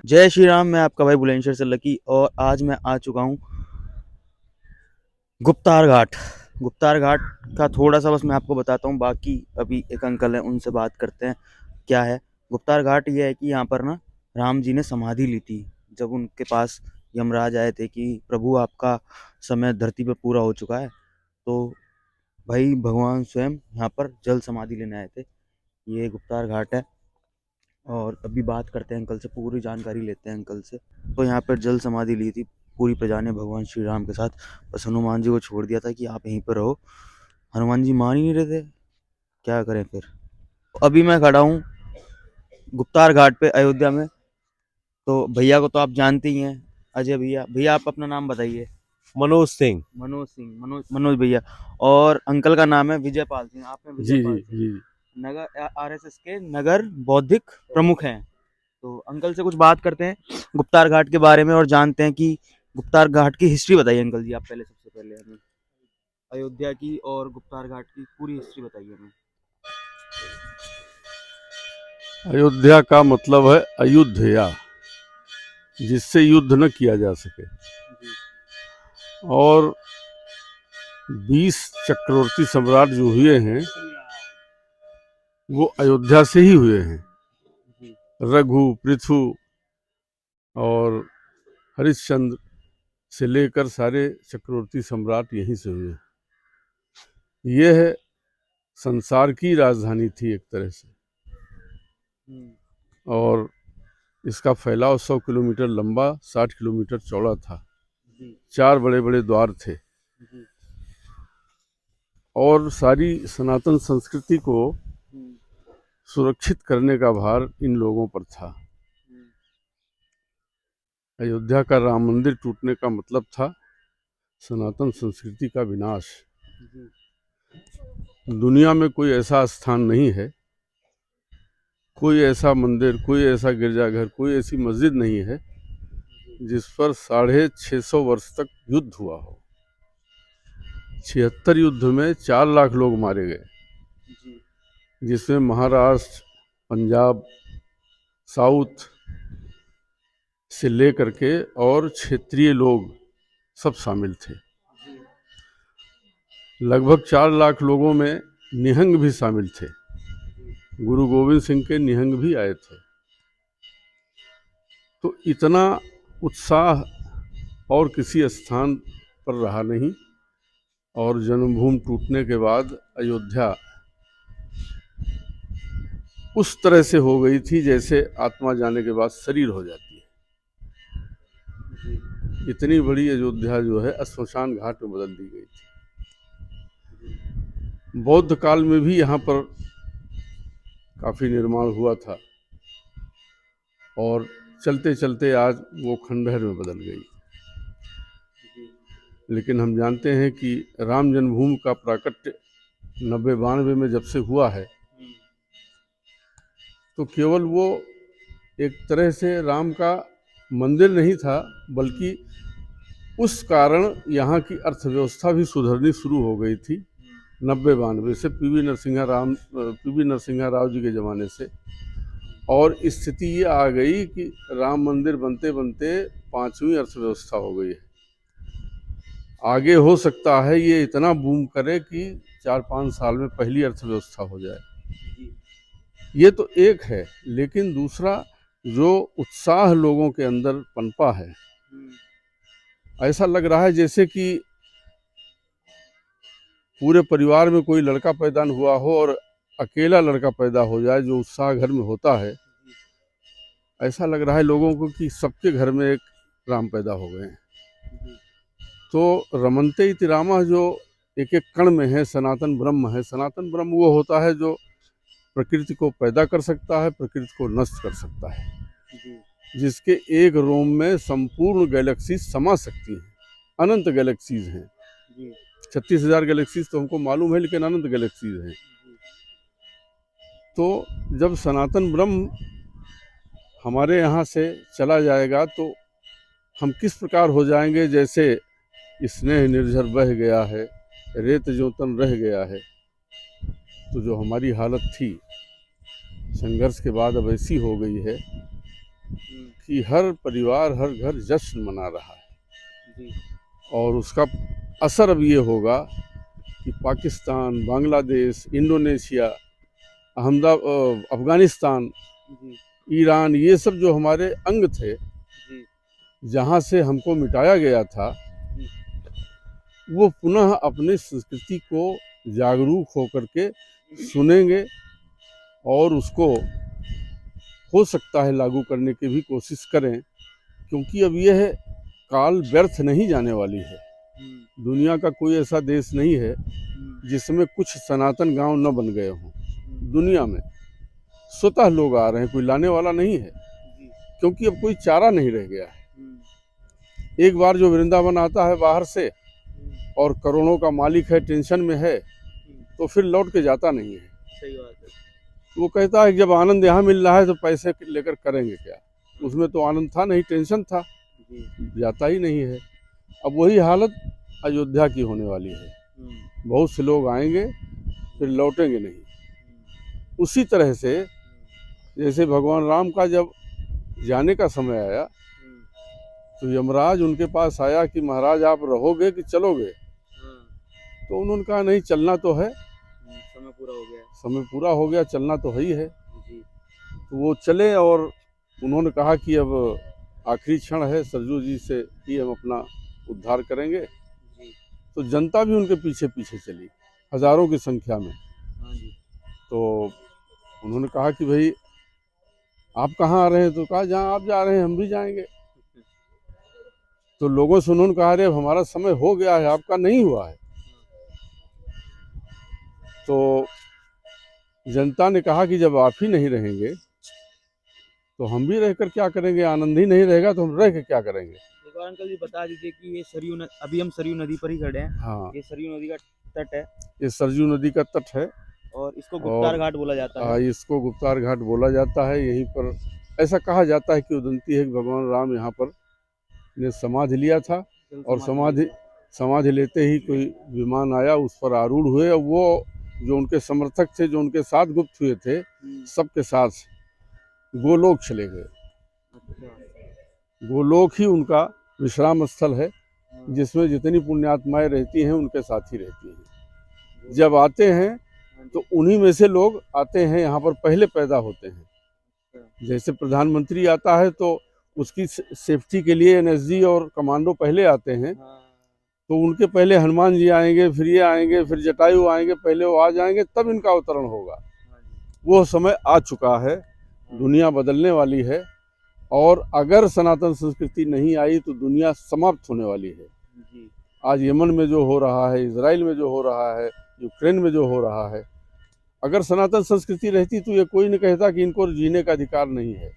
जय श्री राम। मैं आपका भाई बुलंदशहर से लकी और आज मैं आ चुका हूँ गुप्तार घाट। गुप्तार घाट का थोड़ा सा बस मैं आपको बताता हूँ, बाकी अभी एक अंकल हैं उनसे बात करते हैं क्या है। गुप्तार घाट ये है कि यहाँ पर ना राम जी ने समाधि ली थी जब उनके पास यमराज आए थे कि प्रभु आपका समय धरती पर पूरा हो चुका है। तो भाई भगवान स्वयं यहाँ पर जल समाधि लेने आए थे। ये गुप्तार घाट है और अभी बात करते हैं अंकल से, पूरी जानकारी लेते हैं अंकल से। तो यहाँ पर जल समाधि ली थी पूरी प्रजा ने भगवान श्री राम के साथ। बस हनुमान जी को छोड़ दिया था कि आप यहीं पर रहो। हनुमान जी मान ही नहीं रहे थे, क्या करें फिर। अभी मैं खड़ा हूँ गुप्तार घाट पे अयोध्या में। तो भैया को तो आप जानते ही हैं, अजय भैया। भैया आप अपना नाम बताइए। मनोज सिंह। मनोज सिंह। मनोज भैया। और अंकल का नाम है विजय पाल सिंह। आप हैं विजय जी जी पाल सिंह, जी। नगर आरएसएस के नगर बौद्धिक प्रमुख हैं। तो अंकल से कुछ बात करते हैं गुप्तार घाट के बारे में और जानते हैं कि गुप्तार घाट की हिस्ट्री बताइए अंकल जी। आप पहले सबसे पहले हमें अयोध्या की और गुप्तार घाट की पूरी हिस्ट्री बताइए हमें। अयोध्या का मतलब है अयुद्धया, जिससे युद्ध न किया जा सके। जी और 20 चक्रवर्ती सम्राट जो हुए हैं वो अयोध्या से ही हुए हैं। जी रघु, पृथु और हरिश्चंद्र से लेकर सारे चक्रवर्ती सम्राट यहीं से हुए हैं। यह संसार की राजधानी थी एक तरह से, और इसका फैलाव 100 किलोमीटर लंबा, 60 किलोमीटर चौड़ा था। जी 4 बड़े बड़े द्वार थे जी और सारी सनातन संस्कृति को हम्म, सुरक्षित करने का भार इन लोगों पर था। हम्म, अयोध्या का राम मंदिर टूटने का मतलब था सनातन संस्कृति का विनाश। जी दुनिया में कोई ऐसा स्थान नहीं है, कोई ऐसा मंदिर, कोई ऐसा गिरजाघर, कोई ऐसी मस्जिद नहीं है जिस पर 650 वर्ष तक युद्ध हुआ हो। 76 युद्ध में 4 लाख लोग मारे गए, जी जिसमें महाराष्ट्र, पंजाब, साउथ से लेकर के और क्षेत्रीय लोग सब शामिल थे। लगभग 4 लाख लोगों में निहंग भी शामिल थे। गुरु गोविंद सिंह के निहंग भी आए थे। तो इतना उत्साह और किसी स्थान पर रहा नहीं। और जन्मभूमि टूटने के बाद अयोध्या उस तरह से हो गई थी जैसे आत्मा जाने के बाद शरीर हो जाती है। इतनी बड़ी अयोध्या जो है श्मशान घाट में बदल दी गई थी। बौद्ध काल में भी यहाँ पर काफ़ी निर्माण हुआ था और चलते चलते आज वो खंडहर में बदल गई। लेकिन हम जानते हैं कि राम जन्मभूमि का प्राकट्य 90-92 में जब से हुआ है, तो केवल वो एक तरह से राम का मंदिर नहीं था, बल्कि उस कारण यहाँ की अर्थव्यवस्था भी सुधरनी शुरू हो गई थी 90-92 से, पीवी नरसिंहा राव जी के ज़माने से। और स्थिति ये आ गई कि राम मंदिर बनते बनते 5वीं अर्थव्यवस्था हो गई है। आगे हो सकता है ये इतना बूम करे कि 4-5 साल में पहली अर्थव्यवस्था हो जाए। ये तो एक है, लेकिन दूसरा जो उत्साह लोगों के अंदर पनपा है, ऐसा लग रहा है जैसे कि पूरे परिवार में कोई लड़का पैदा हुआ हो और अकेला लड़का पैदा हो जाए, जो उत्साह घर में होता है। ऐसा लग रहा है लोगों को कि सबके घर में एक राम पैदा हो गए हैं। तो रमनते इति रामः जो एक एक कण में है सनातन ब्रह्म है। सनातन ब्रह्म वो होता है जो प्रकृति को पैदा कर सकता है, प्रकृति को नष्ट कर सकता है, जिसके एक रोम में संपूर्ण गैलेक्सीज समा सकती हैं। अनंत गैलेक्सीज हैं। 36,000 गैलेक्सीज तो हमको मालूम है, लेकिन अनंत गैलेक्सीज हैं। तो जब सनातन ब्रह्म हमारे यहाँ से चला जाएगा तो हम किस प्रकार हो जाएंगे, जैसे स्नेह निर्झर बह गया है, रेत जो तन रह गया है। तो जो हमारी हालत थी संघर्ष के बाद अब ऐसी हो गई है कि हर परिवार, हर घर जश्न मना रहा है। जी। और उसका असर अब ये होगा कि पाकिस्तान, बांग्लादेश, इंडोनेशिया, अफगानिस्तान, जी। ईरान, ये सब जो हमारे अंग थे, जी। जहाँ से हमको मिटाया गया था, जी। वो पुनः अपनी संस्कृति को जागरूक होकर के सुनेंगे और उसको हो सकता है लागू करने की भी कोशिश करें, क्योंकि अब यह काल व्यर्थ नहीं जाने वाली है। दुनिया का कोई ऐसा देश नहीं है जिसमें कुछ सनातन गांव न बन गए हों। दुनिया में स्वतः लोग आ रहे हैं, कोई लाने वाला नहीं है, क्योंकि अब कोई चारा नहीं रह गया है। एक बार जो वृंदावन आता है बाहर से और करोड़ों का मालिक है, टेंशन में है, तो फिर लौट के जाता नहीं है। सही बात है। वो कहता है कि जब आनंद यहाँ मिल रहा है तो पैसे लेकर करेंगे क्या। उसमें तो आनंद था नहीं, टेंशन था, जाता ही नहीं है। अब वही हालत अयोध्या की होने वाली है। बहुत से लोग आएंगे फिर लौटेंगे नहीं। उसी तरह से जैसे भगवान राम का जब जाने का समय आया तो यमराज उनके पास आया कि महाराज आप रहोगे कि चलोगे। तो उन्होंने कहा नहीं, चलना तो है, समय पूरा हो गया। समय पूरा हो गया, चलना तो है ही है। जी। तो वो चले और उन्होंने कहा कि अब आखिरी क्षण है, सरजू जी से ही हम अपना उद्धार करेंगे। जी। तो जनता भी उनके पीछे पीछे चली, हजारों की संख्या में। हाँ जी। तो उन्होंने कहा कि भाई आप कहाँ आ रहे हैं, तो कहा जहाँ आप जा रहे हैं हम भी जाएंगे। तो लोगों से उन्होंने कहा अरे हमारा समय हो गया है, आपका नहीं हुआ है। तो जनता ने कहा कि जब आप ही नहीं रहेंगे तो हम भी रहकर क्या करेंगे, आनंद ही नहीं रहेगा तो हम रह के क्या करेंगे। एक बार अंकल जी बता दीजिए कि ये अभी हम सरयू नदी पर ही खड़े हैं। हाँ, ये सरयू नदी का तट है ये सरजू नदी का तट है और इसको गुप्तार और घाट बोला जाता है। इसको गुप्तार घाट बोला जाता है। यहीं पर ऐसा कहा जाता है कि उदंती है कि भगवान राम यहाँ पर ने समाधि लिया था और समाधि लेते ही कोई विमान आया, उस पर आरूढ़ हुए और वो जो उनके समर्थक थे, जो उनके साथ गुप्त हुए थे, सबके साथ गोलोक चले गए। गोलोक ही उनका विश्राम स्थल है, जिसमें जितनी पुण्यात्माएं रहती हैं उनके साथ ही रहती हैं। जब आते हैं तो उन्हीं में से लोग आते हैं, यहाँ पर पहले पैदा होते हैं। जैसे प्रधानमंत्री आता है तो उसकी सेफ्टी के लिए एनएसजी और कमांडो पहले आते हैं, तो उनके पहले हनुमान जी आएंगे, फिर ये आएंगे, फिर जटायु आएंगे, पहले वो आ जाएंगे तब इनका अवतरण होगा। वो समय आ चुका है, दुनिया बदलने वाली है और अगर सनातन संस्कृति नहीं आई तो दुनिया समाप्त होने वाली है। आज यमन में जो हो रहा है, इजराइल में जो हो रहा है, यूक्रेन में जो हो रहा है, अगर सनातन संस्कृति रहती तो ये कोई नहीं कहता कि इनको जीने का अधिकार नहीं है।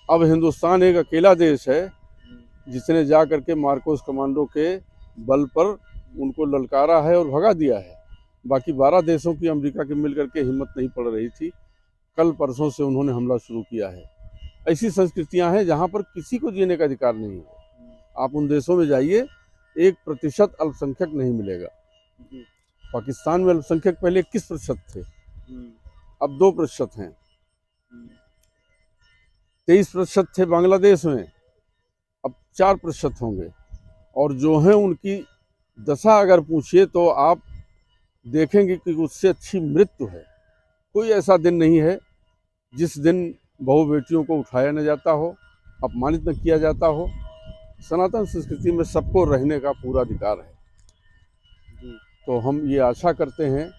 अब हिंदुस्तान एक अकेला देश है जिसने जा करके मार्कोस कमांडो के बल पर उनको ललकारा है और भगा दिया है। बाकी 12 देशों की अमेरिका के मिल करके हिम्मत नहीं पड़ रही थी, कल परसों से उन्होंने हमला शुरू किया है। ऐसी संस्कृतियां हैं जहां पर किसी को जीने का अधिकार नहीं है। आप उन देशों में जाइए, 1% अल्पसंख्यक नहीं मिलेगा। पाकिस्तान में अल्पसंख्यक पहले 21% थे, अब 2% हैं। 23% थे बांग्लादेश में, अब 4% होंगे। और जो हैं उनकी दशा अगर पूछिए तो आप देखेंगे कि उससे अच्छी मृत्यु है। कोई ऐसा दिन नहीं है जिस दिन बहू बेटियों को उठाया न जाता हो, अपमानित न किया जाता हो। सनातन संस्कृति में सबको रहने का पूरा अधिकार है। तो हम ये आशा करते हैं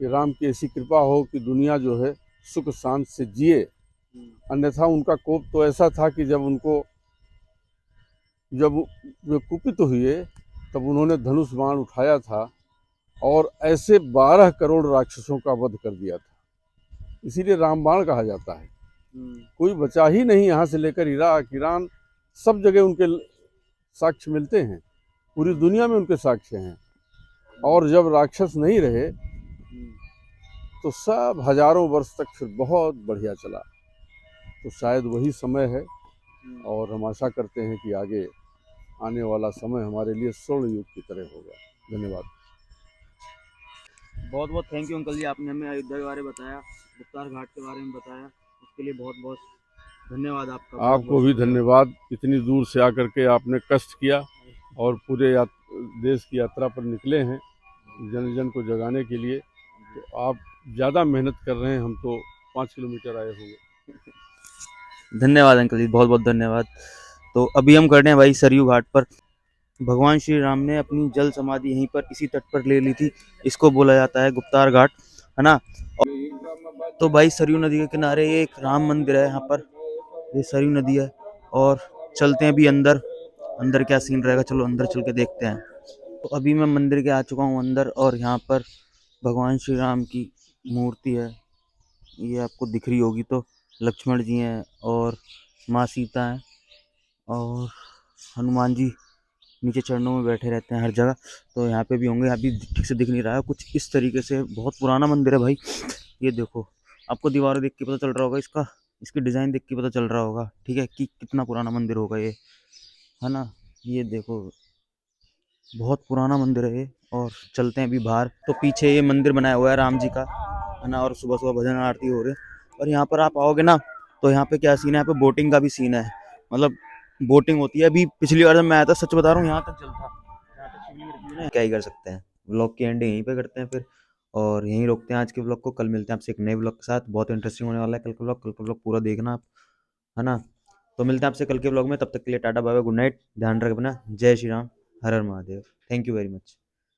कि राम की ऐसी कृपा हो कि दुनिया जो है सुख शांति से जिए। अन्यथा उनका कोप तो ऐसा था कि जब वे कुपित हुए तब उन्होंने धनुष बाण उठाया था और ऐसे 12 करोड़ राक्षसों का वध कर दिया था। इसीलिए रामबाण कहा जाता है। कोई बचा ही नहीं, यहाँ से लेकर इराक, ईरान, सब जगह उनके साक्ष्य मिलते हैं, पूरी दुनिया में उनके साक्ष्य हैं। और जब राक्षस नहीं रहे तो सब हजारों वर्ष तक फिर बहुत बढ़िया चला। तो शायद वही समय है और हम आशा करते हैं कि आगे आने वाला समय हमारे लिए स्वर्ण युग की तरह होगा। धन्यवाद। बहुत बहुत थैंक यू अंकल जी, आपने हमें अयोध्या के बारे में बताया, गुप्तार घाट के बारे में बताया, उसके लिए बहुत बहुत धन्यवाद आपका, बहुत आपको बहुत भी शुक्रिया। धन्यवाद, इतनी दूर से आकर के आपने कष्ट किया और पूरे देश की यात्रा पर निकले हैं जन जन को जगाने के लिए। तो आप ज़्यादा मेहनत कर रहे हैं, हम तो 5 किलोमीटर आए होंगे। धन्यवाद अंकल जी, बहुत बहुत धन्यवाद। तो अभी हम खड़े हैं भाई सरयू घाट पर। भगवान श्री राम ने अपनी जल समाधि यहीं पर इसी तट पर ले ली थी। इसको बोला जाता है गुप्तार घाट, है ना। तो भाई सरयू नदी के किनारे ये एक राम मंदिर है यहाँ पर, ये सरयू नदी है। और चलते हैं अभी अंदर, अंदर क्या सीन रहेगा, चलो अंदर चल के देखते हैं। तो अभी मैं मंदिर के आ चुका हूँ अंदर, और यहाँ पर भगवान श्री राम की मूर्ति है, ये आपको दिख रही होगी। तो लक्ष्मण जी हैं और माँ सीता हैं, और हनुमान जी नीचे चरणों में बैठे रहते हैं हर जगह। तो यहाँ पे भी होंगे, अभी ठीक से दिख नहीं रहा है। कुछ इस तरीके से बहुत पुराना मंदिर है भाई। ये देखो, आपको दीवारें देख के पता चल रहा होगा, इसका इसकी डिज़ाइन देख के पता चल रहा होगा, ठीक है, कि कितना पुराना मंदिर होगा ये, है ना। ये देखो, बहुत पुराना मंदिर है ये। और चलते हैं अभी बाहर। तो पीछे ये मंदिर बनाया हुआ है राम जी का, है ना। और सुबह सुबह भजन आरती हो रहे हैं। और यहाँ पर आप आओगे ना, तो यहाँ पे क्या सीन है, यहाँ पे बोटिंग का भी सीन है। मतलब बोटिंग होती है। अभी पिछली बार जब मैं आया था, सच बता रहा हूँ, यहाँ तक जल था, यहाँ तक शिवलिंग रखी हुई है। क्या ही कर सकते हैं। व्लॉग की एंडिंग यहीं पे करते हैं फिर, और यहीं रोकते हैं आज के व्लॉग को। कल मिलते हैं आपसे एक नए व्लॉग के साथ, बहुत इंटरेस्टिंग होने वाला है कल का व्लॉग पूरा देखना आप, है ना। तो मिलते हैं आपसे कल के व्लॉग में, तब तक के लिए tata bye bye, good night, ध्यान रख अपना, जय श्री राम, हर हर Mahadev, thank you very much.